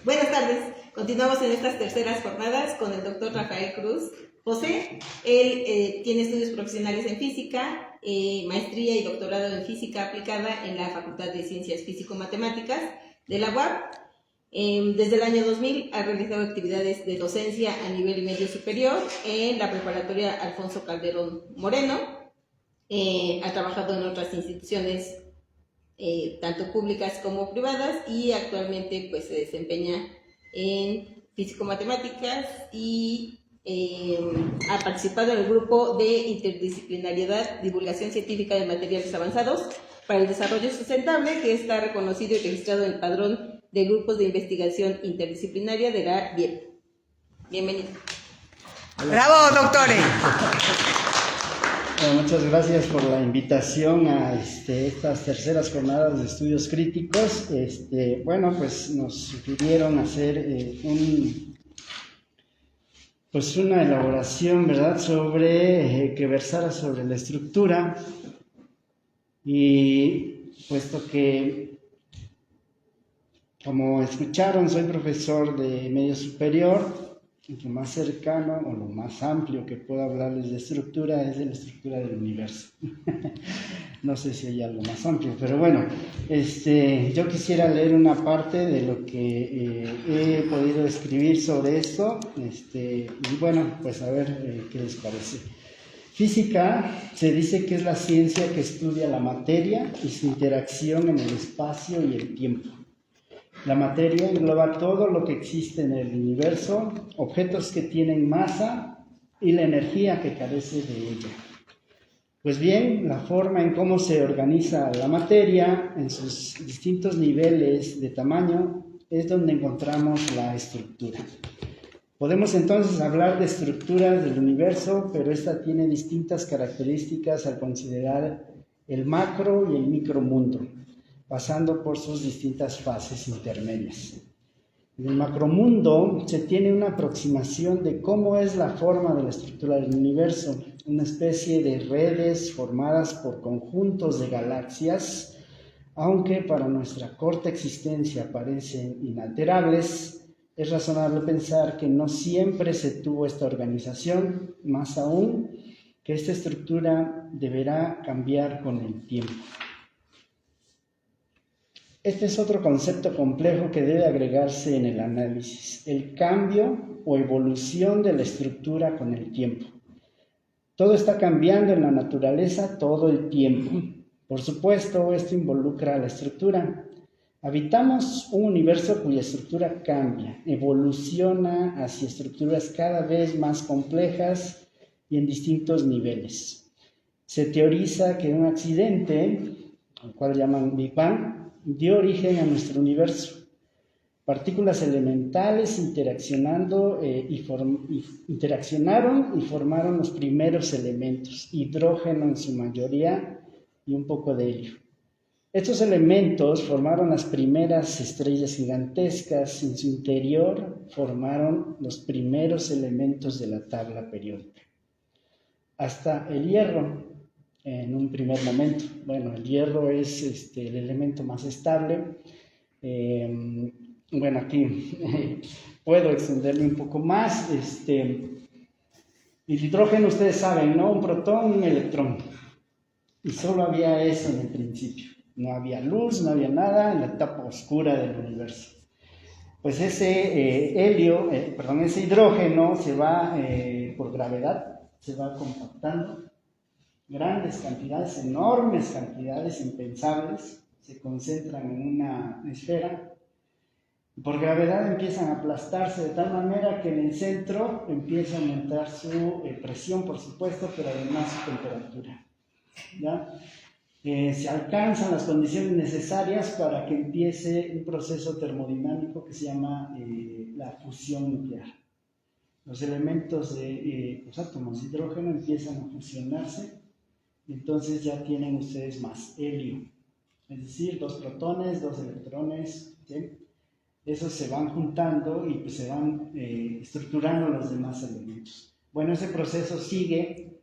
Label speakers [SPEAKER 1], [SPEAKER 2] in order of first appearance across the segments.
[SPEAKER 1] Buenas tardes. Continuamos en estas terceras jornadas con el doctor Rafael Cruz José. Él tiene estudios profesionales en física, maestría y doctorado en física aplicada en la Facultad de Ciencias Físico-Matemáticas de la UAP. Desde el año 2000 ha realizado actividades de docencia a nivel medio superior en la preparatoria Alfonso Calderón Moreno. Ha trabajado en otras instituciones tanto públicas como privadas, y actualmente pues se desempeña en físico-matemáticas y ha participado en el grupo de interdisciplinariedad, divulgación científica de materiales avanzados para el desarrollo sustentable, que está reconocido y registrado en el padrón de grupos de investigación interdisciplinaria de la BIEP. Bienvenido.
[SPEAKER 2] ¡Bravo, doctores!
[SPEAKER 3] Bueno, muchas gracias por la invitación a estas terceras jornadas de estudios críticos. Bueno, pues nos sugirieron hacer una elaboración, ¿verdad?, sobre que versara sobre la estructura, y puesto que, como escucharon, soy profesor de medio superior, lo más cercano o lo más amplio que puedo hablarles de estructura es de la estructura del universo. No sé si hay algo más amplio, pero bueno, yo quisiera leer una parte de lo que he podido escribir sobre esto, y bueno, pues a ver qué les parece. Física se dice que es la ciencia que estudia la materia y su interacción en el espacio y el tiempo. La materia engloba todo lo que existe en el universo, objetos que tienen masa y la energía que carece de ella. Pues bien, la forma en cómo se organiza la materia en sus distintos niveles de tamaño es donde encontramos la estructura. Podemos entonces hablar de estructuras del universo, pero esta tiene distintas características al considerar el macro y el micromundo, pasando por sus distintas fases intermedias. En el macromundo se tiene una aproximación de cómo es la forma de la estructura del universo, una especie de redes formadas por conjuntos de galaxias, aunque para nuestra corta existencia parecen inalterables. Es razonable pensar que no siempre se tuvo esta organización, más aún que esta estructura deberá cambiar con el tiempo. Este es otro concepto complejo que debe agregarse en el análisis: el cambio o evolución de la estructura con el tiempo. Todo está cambiando en la naturaleza todo el tiempo. Por supuesto, esto involucra a la estructura. Habitamos un universo cuya estructura cambia, evoluciona hacia estructuras cada vez más complejas y en distintos niveles. Se teoriza que un accidente, al cual llaman Big Bang, dio origen a nuestro universo. Partículas elementales interaccionaron y formaron los primeros elementos, hidrógeno en su mayoría y un poco de helio. Estos elementos formaron las primeras estrellas gigantescas, en su interior formaron los primeros elementos de la tabla periódica. Hasta el hierro, en un primer momento. Bueno, el hierro es el elemento más estable. Bueno, aquí puedo extenderme un poco más. El hidrógeno, ustedes saben, ¿no? Un protón, un electrón. Y solo había eso en el principio. No había luz, no había nada en la etapa oscura del universo. Pues ese ese hidrógeno se va, por gravedad, se va compactando. Grandes cantidades, enormes cantidades impensables, se concentran en una esfera. Por gravedad empiezan a aplastarse de tal manera que en el centro empieza a aumentar su presión, por supuesto, pero además su temperatura. ¿Ya? Se alcanzan las condiciones necesarias para que empiece un proceso termodinámico que se llama la fusión nuclear. Los elementos los átomos de hidrógeno empiezan a fusionarse, y entonces ya tienen ustedes más helio, es decir, 2 protones, 2 electrones, ¿sí? Esos se van juntando y pues se van estructurando los demás elementos. Bueno, ese proceso sigue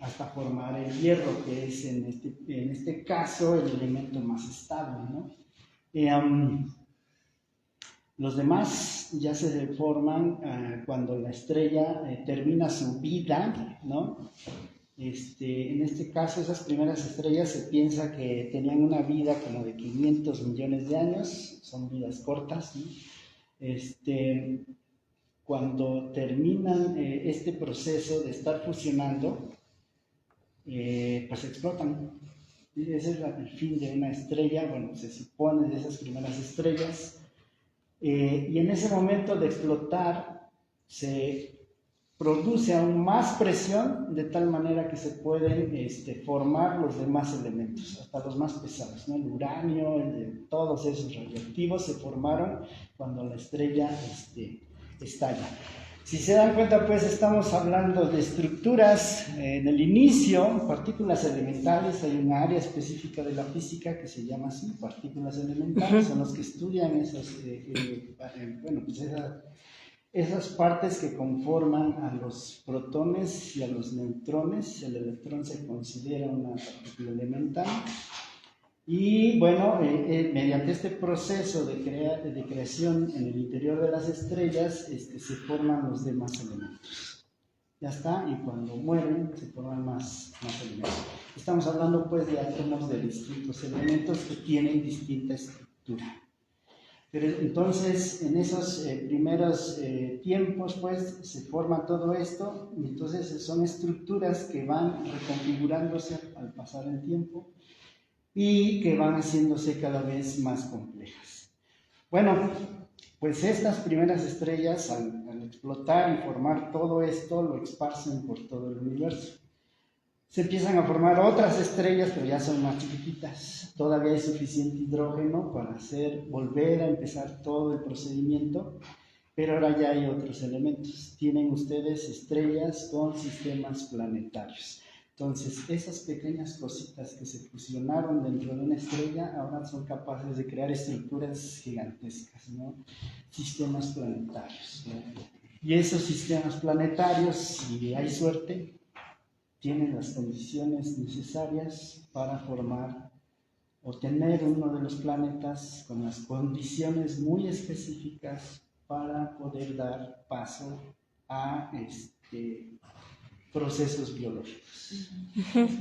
[SPEAKER 3] hasta formar el hierro, que es en este caso el elemento más estable, ¿no? Los demás ya se forman cuando la estrella termina su vida, ¿no? En este caso, esas primeras estrellas se piensa que tenían una vida como de 500 millones de años, son vidas cortas, ¿no? Cuando terminan este proceso de estar fusionando, pues explotan. Ese es el fin de una estrella, bueno, se supone de esas primeras estrellas. Y en ese momento de explotar se produce aún más presión de tal manera que se pueden formar los demás elementos, hasta los más pesados, ¿no? El uranio, todos esos radioactivos se formaron cuando la estrella estalla. Si se dan cuenta, pues estamos hablando de estructuras en el inicio, partículas elementales. Hay un área específica de la física que se llama así, partículas elementales, son los que estudian esas, esas partes que conforman a los protones y a los neutrones. El electrón se considera una partícula elemental. Y bueno, mediante este proceso de creación en el interior de las estrellas, se forman los demás elementos. Ya está, y cuando mueren se forman más elementos. Estamos hablando pues de átomos de distintos elementos que tienen distinta estructura. Pero entonces, en esos primeros tiempos, pues, se forma todo esto, y entonces son estructuras que van reconfigurándose al pasar el tiempo y que van haciéndose cada vez más complejas. Bueno, pues estas primeras estrellas, al explotar y formar todo esto, lo esparcen por todo el universo. Se empiezan a formar otras estrellas, pero ya son más chiquititas. Todavía hay suficiente hidrógeno para volver a empezar todo el procedimiento, pero ahora ya hay otros elementos. Tienen ustedes estrellas con sistemas planetarios. Entonces, esas pequeñas cositas que se fusionaron dentro de una estrella ahora son capaces de crear estructuras gigantescas, ¿no? Sistemas planetarios, ¿no? Y esos sistemas planetarios, si hay suerte, tienen las condiciones necesarias para formar o tener uno de los planetas con las condiciones muy específicas para poder dar paso a procesos biológicos.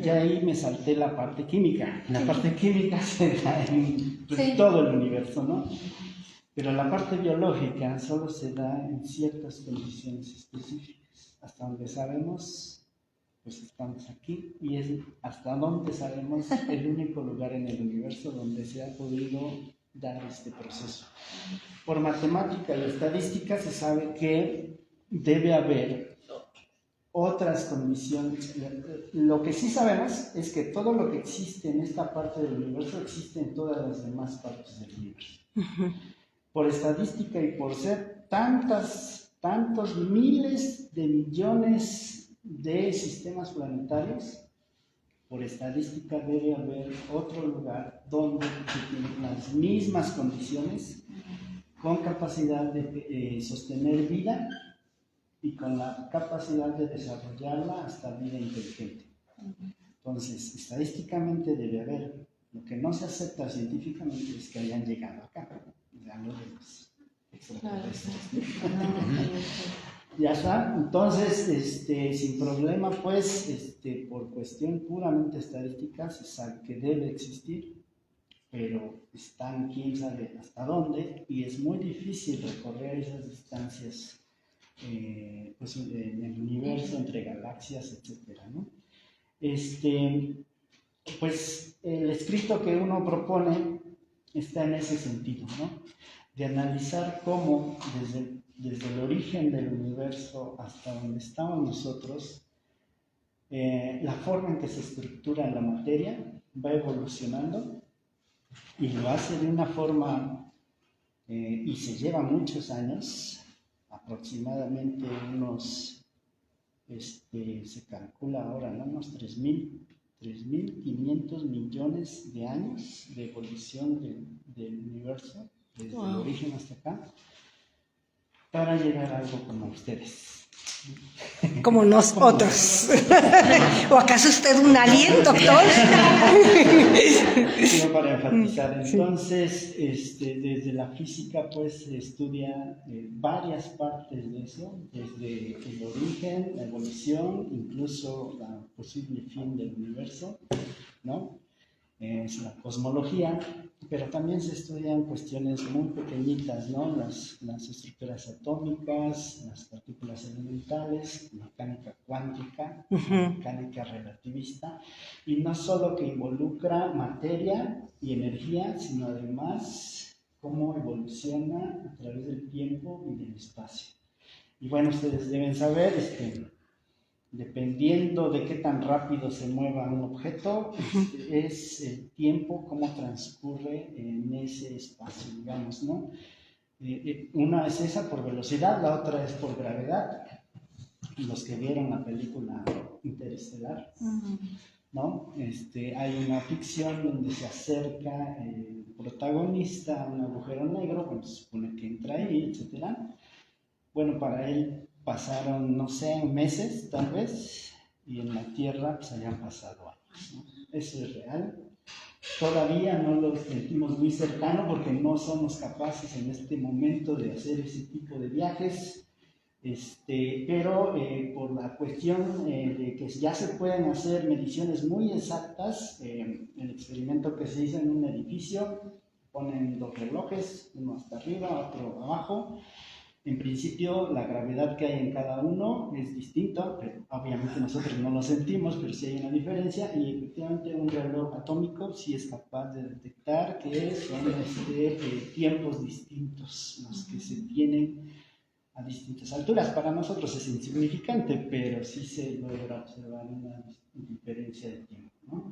[SPEAKER 3] Y ahí me salté la parte química. La parte química se da en todo el universo, ¿no? Pero la parte biológica solo se da en ciertas condiciones específicas. Hasta donde sabemos, pues estamos aquí, y es hasta donde sabemos el único lugar en el universo donde se ha podido dar este proceso. Por matemática y estadística se sabe que debe haber otras condiciones. Lo que sí sabemos es que todo lo que existe en esta parte del universo existe en todas las demás partes del universo. Por estadística y por ser tantos miles de millones de sistemas planetarios, por estadística debe haber otro lugar donde se tienen las mismas condiciones, con capacidad de sostener vida y con la capacidad de desarrollarla hasta vida inteligente. Entonces, estadísticamente debe haber. Lo que no se acepta científicamente es que hayan llegado acá, ya lo de los extraterrestres. Ya está. Entonces, sin problema, pues, por cuestión puramente estadística, se sabe que debe existir, pero están quién sabe hasta dónde, y es muy difícil recorrer esas distancias pues, en el universo, entre galaxias, etcétera, ¿no? Pues el escrito que uno propone está en ese sentido, ¿no? De analizar cómo desde el origen del universo hasta donde estamos nosotros, la forma en que se estructura la materia va evolucionando, y lo hace de una forma, y se lleva muchos años, aproximadamente unos, se calcula ahora, ¿no? Unos 3.500 millones de años de evolución del universo, desde el origen hasta acá, para llegar a algo como ustedes.
[SPEAKER 2] Como nosotros. ¿O acaso usted un alien, doctor?
[SPEAKER 3] Sino para enfatizar. Entonces, desde la física, pues, se estudia varias partes de eso, desde el origen, la evolución, incluso la posible fin del universo, ¿no? Es la cosmología, pero también se estudian cuestiones muy pequeñitas, ¿no? Las estructuras atómicas, las partículas elementales, mecánica cuántica, mecánica relativista, y no solo que involucra materia y energía, sino además cómo evoluciona a través del tiempo y del espacio. Y bueno, ustedes deben saber, dependiendo de qué tan rápido se mueva un objeto, es el tiempo, cómo transcurre en ese espacio, digamos, ¿no? Una es esa por velocidad, la otra es por gravedad. Los que vieron la película Interestelar, ¿no? Hay una ficción donde se acerca el protagonista a un agujero negro, bueno, se supone que entra ahí, etc. Bueno, para él pasaron, no sé, meses tal vez, y en la Tierra pues hayan pasado años, ¿no? Eso es real. Todavía no lo sentimos muy cercano porque no somos capaces en este momento de hacer ese tipo de viajes, pero por la cuestión de que ya se pueden hacer mediciones muy exactas, el experimento que se hizo en un edificio, ponen dos relojes, uno hasta arriba, otro abajo. En principio, la gravedad que hay en cada uno es distinta, pero obviamente nosotros no lo sentimos, pero sí hay una diferencia, y efectivamente un reloj atómico sí es capaz de detectar que son tiempos distintos los que se tienen a distintas alturas. Para nosotros es insignificante, pero sí se logra observar una diferencia de tiempo, ¿no?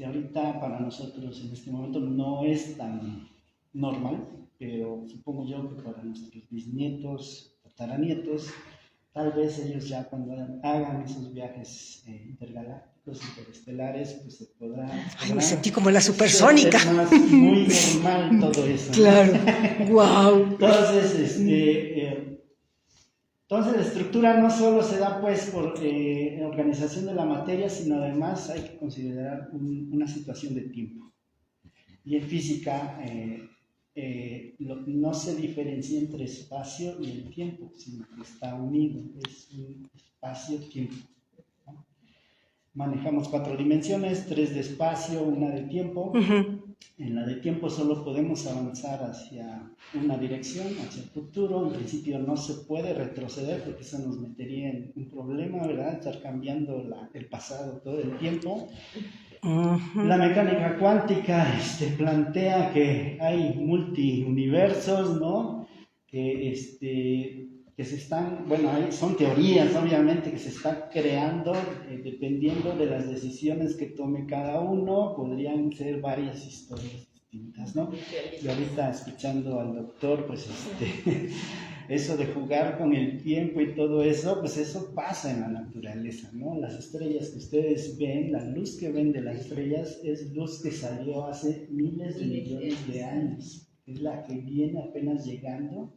[SPEAKER 3] Ahorita para nosotros en este momento no es tan normal, pero supongo yo que para nuestros bisnietos, tataranietos, tal vez ellos ya cuando hagan esos viajes intergalácticos, interestelares, pues se podrán...
[SPEAKER 2] Ay, me sentí como la supersónica.
[SPEAKER 3] Es más muy normal todo eso, ¿no?
[SPEAKER 2] Claro, wow.
[SPEAKER 3] Entonces la estructura no solo se da pues por organización de la materia, sino además hay que considerar una situación de tiempo. Y en física no se diferencia entre espacio y el tiempo, sino que está unido, es un espacio-tiempo, ¿no? Manejamos 4 dimensiones, 3 de espacio, 1 de tiempo. En la de tiempo solo podemos avanzar hacia una dirección, hacia el futuro. En principio no se puede retroceder porque eso nos metería en un problema, ¿verdad? Estar cambiando el pasado todo el tiempo. La mecánica cuántica plantea que hay multiuniversos, ¿no? Que se están, bueno, son teorías obviamente que se están creando dependiendo de las decisiones que tome cada uno, podrían ser varias historias distintas, ¿no? Y ahorita escuchando al doctor, pues eso de jugar con el tiempo y todo eso, pues eso pasa en la naturaleza, ¿no? Las estrellas que ustedes ven, la luz que ven de las estrellas es luz que salió hace miles de millones de años, es la que viene apenas llegando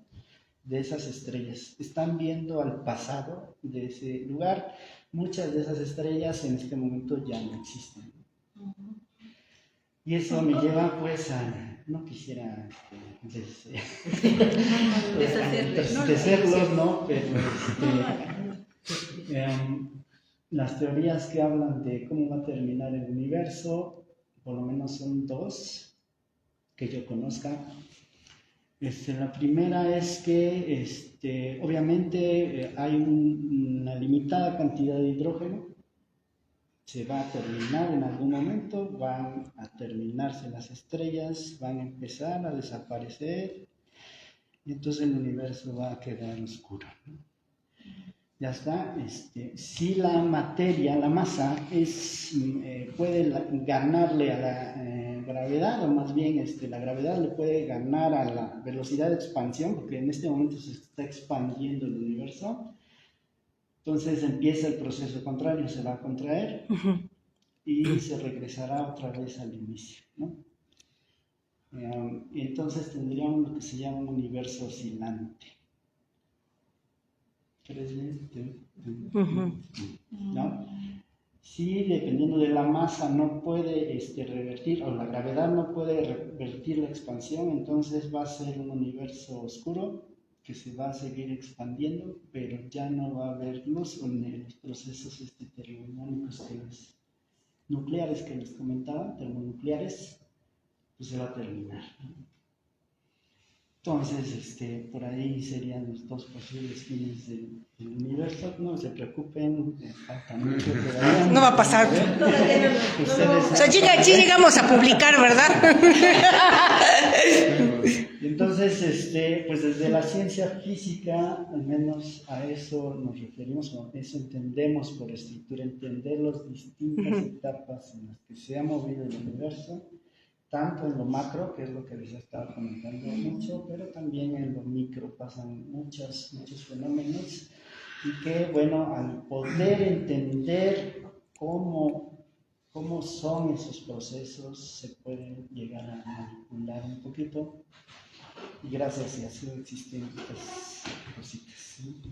[SPEAKER 3] de esas estrellas. Están viendo al pasado de ese lugar. Muchas de esas estrellas en este momento ya no existen. Y eso me lleva pues a... No quisiera deshacerlos, ¿no? Pero las teorías que hablan de cómo va a terminar el universo, por lo menos son 2 que yo conozca. La primera es que obviamente hay una limitada cantidad de hidrógeno, se va a terminar en algún momento, van a terminarse las estrellas, van a empezar a desaparecer y entonces el universo va a quedar oscuro, ¿no? Ya está. Si la materia, la masa, puede ganarle a la gravedad, o más bien la gravedad le puede ganar a la velocidad de expansión, porque en este momento se está expandiendo el universo, entonces empieza el proceso contrario, se va a contraer y se regresará otra vez al inicio, ¿no? Y entonces tendríamos lo que se llama un universo oscilante. ¿no? Sí, dependiendo de la masa no puede revertir, o la gravedad no puede revertir la expansión, entonces va a ser un universo oscuro que se va a seguir expandiendo, pero ya no va a haber luz en los procesos termodinámicos nucleares que les comentaba, termonucleares, pues se va a terminar. Entonces, por ahí serían los dos posibles fines del universo. No se preocupen, falta mucho todavía.
[SPEAKER 2] No va a pasar.
[SPEAKER 1] Todavía no.
[SPEAKER 2] O sea, sí llegamos a publicar, ¿verdad?
[SPEAKER 3] Entonces, pues desde la ciencia física, al menos a eso nos referimos, a eso entendemos por estructura, entender las distintas etapas en las que se ha movido el universo, tanto en lo macro, que es lo que les estaba comentando mucho, pero también en lo micro pasan muchos fenómenos, y que, bueno, al poder entender cómo son esos procesos, se pueden llegar a manipular un poquito, y gracias a eso existen estas cositas, ¿sí?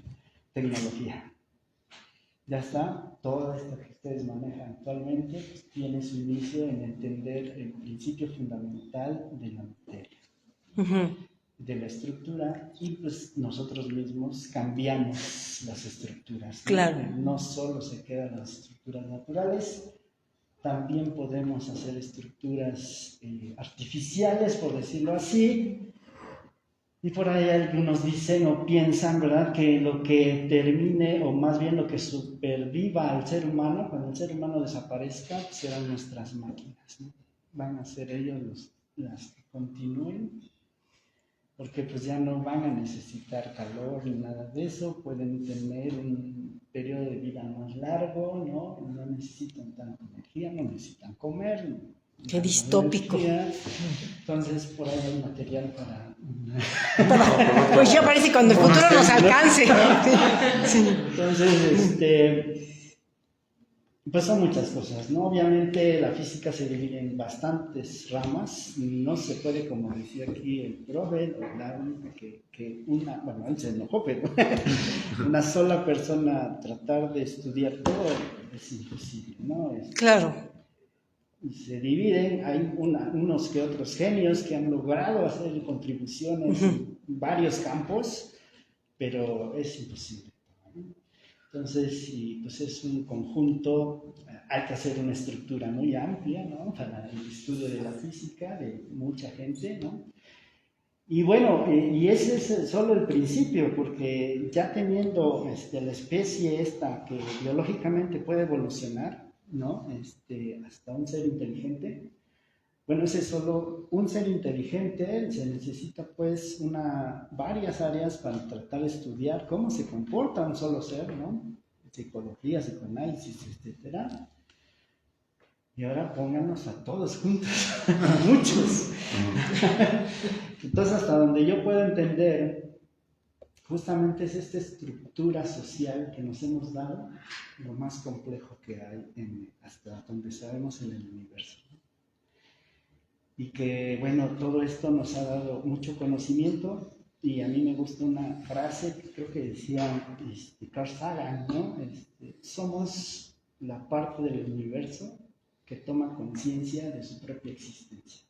[SPEAKER 3] Tecnología. Ya está, toda esta que ustedes manejan actualmente pues, tiene su inicio en entender el principio fundamental de la materia, de la estructura, y pues nosotros mismos cambiamos las estructuras. ¿No?
[SPEAKER 2] Claro.
[SPEAKER 3] No solo se quedan las estructuras naturales, también podemos hacer estructuras artificiales, por decirlo así. Y por ahí algunos dicen o piensan, ¿verdad?, que lo que termine, o más bien lo que superviva al ser humano, cuando el ser humano desaparezca, serán nuestras máquinas, ¿no? Van a ser ellos las que continúen, porque pues ya no van a necesitar calor ni nada de eso, pueden tener un periodo de vida más largo, ¿no? No necesitan tanta energía, no necesitan comer.
[SPEAKER 2] Qué distópico.
[SPEAKER 3] Entonces, por ahí hay material para...
[SPEAKER 2] Pues ya parece cuando el futuro nos alcance. Sí.
[SPEAKER 3] Entonces, pues son muchas cosas, ¿no? Obviamente la física se divide en bastantes ramas, no se puede, como decía aquí el profe, que bueno, él se enojó, pero una sola persona tratar de estudiar todo es imposible, ¿no?
[SPEAKER 2] Claro.
[SPEAKER 3] Se dividen, hay unos que otros genios que han logrado hacer contribuciones en varios campos, pero es imposible. Entonces, pues es un conjunto, hay que hacer una estructura muy amplia, ¿no?, para el estudio de la física de mucha gente, ¿no? Y bueno, y ese es solo el principio, porque ya teniendo la especie esta que biológicamente puede evolucionar, ¿no?, hasta un ser inteligente. Bueno, ese es solo un ser inteligente, se necesita pues varias áreas para tratar de estudiar cómo se comporta un solo ser, ¿no? Psicología, psicoanálisis, etcétera. Y ahora pónganos a todos juntos, muchos. Entonces, hasta donde yo puedo entender, justamente es esta estructura social que nos hemos dado, lo más complejo que hay hasta donde sabemos en el universo. Y que, bueno, todo esto nos ha dado mucho conocimiento, y a mí me gusta una frase que creo que decía Carl Sagan, ¿no? Somos la parte del universo que toma conciencia de su propia existencia.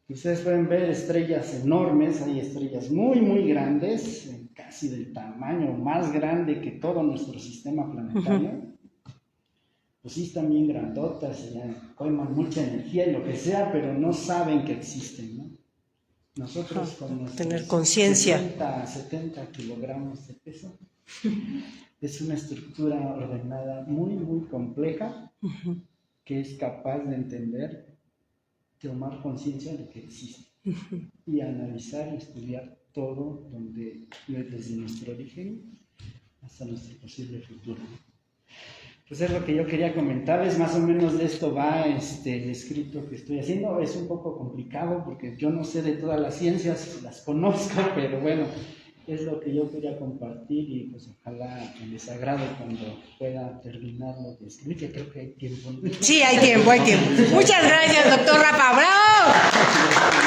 [SPEAKER 3] Ustedes pueden ver estrellas enormes, hay estrellas muy, muy grandes, casi del tamaño más grande que todo nuestro sistema planetario. Pues sí, están bien grandotas, ya coiman mucha energía y lo que sea, pero no saben que existen, ¿no? Nosotros con nuestros
[SPEAKER 2] tener conciencia.
[SPEAKER 3] 70 kilogramos de peso, es una estructura ordenada muy, muy compleja, que es capaz de entender, tomar conciencia de que existe, y analizar y estudiar todo desde nuestro origen hasta nuestro posible futuro. Pues es lo que yo quería comentarles, más o menos de esto va el escrito que estoy haciendo. Es un poco complicado porque yo no sé de todas las ciencias, las conozco, pero bueno, es lo que yo quería compartir, y pues ojalá les agrade cuando pueda terminar lo que escribí, que creo que hay tiempo.
[SPEAKER 2] Sí, hay tiempo. Muchas gracias, doctor Rafa. ¡Bravo!